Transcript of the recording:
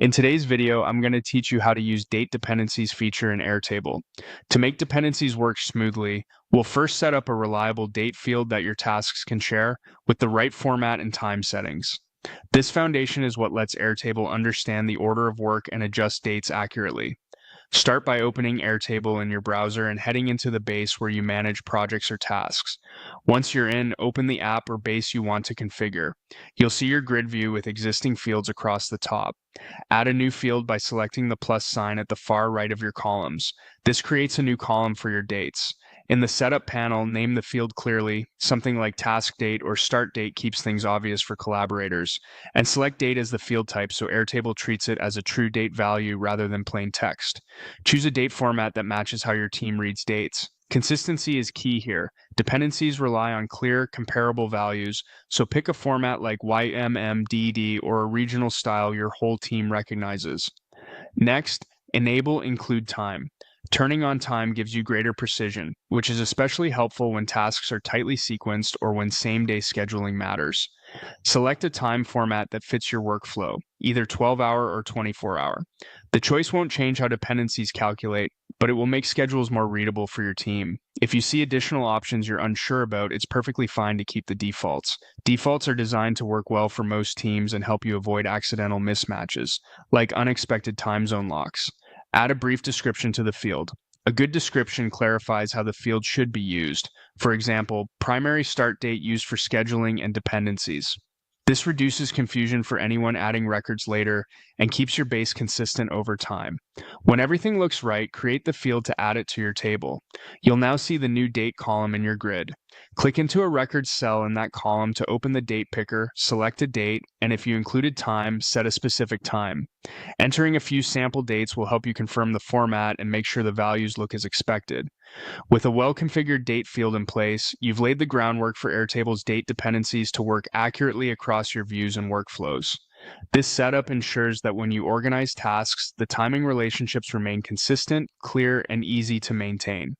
In today's video, I'm going to teach you how to use date dependencies feature in Airtable. To make dependencies work smoothly, we'll first set up a reliable date field that your tasks can share with the right format and time settings. This foundation is what lets Airtable understand the order of work and adjust dates accurately. Start by opening Airtable in your browser and heading into the base where you manage projects or tasks. Once you're in, open the app or base you want to configure. You'll see your grid view with existing fields across the top. Add a new field by selecting the plus sign at the far right of your columns. This creates a new column for your dates. In the Setup panel, name the field clearly. Something like task date or start date keeps things obvious for collaborators. And select date as the field type so Airtable treats it as a true date value rather than plain text. Choose a date format that matches how your team reads dates. Consistency is key here. Dependencies rely on clear, comparable values, so pick a format like YMMDD or a regional style your whole team recognizes. Next, enable include time. Turning on time gives you greater precision, which is especially helpful when tasks are tightly sequenced or when same-day scheduling matters. Select a time format that fits your workflow, either 12-hour or 24-hour. The choice won't change how dependencies calculate, but it will make schedules more readable for your team. If you see additional options you're unsure about, it's perfectly fine to keep the defaults. Defaults are designed to work well for most teams and help you avoid accidental mismatches, like unexpected time zone locks. Add a brief description to the field. A good description clarifies how the field should be used. For example, primary start date used for scheduling and dependencies. This reduces confusion for anyone adding records later and keeps your base consistent over time. When everything looks right, create the field to add it to your table. You'll now see the new date column in your grid. Click into a record cell in that column to open the date picker, select a date, and if you included time, set a specific time. Entering a few sample dates will help you confirm the format and make sure the values look as expected. With a well-configured date field in place, you've laid the groundwork for Airtable's date dependencies to work accurately across your views and workflows. This setup ensures that when you organize tasks, the timing relationships remain consistent, clear, and easy to maintain.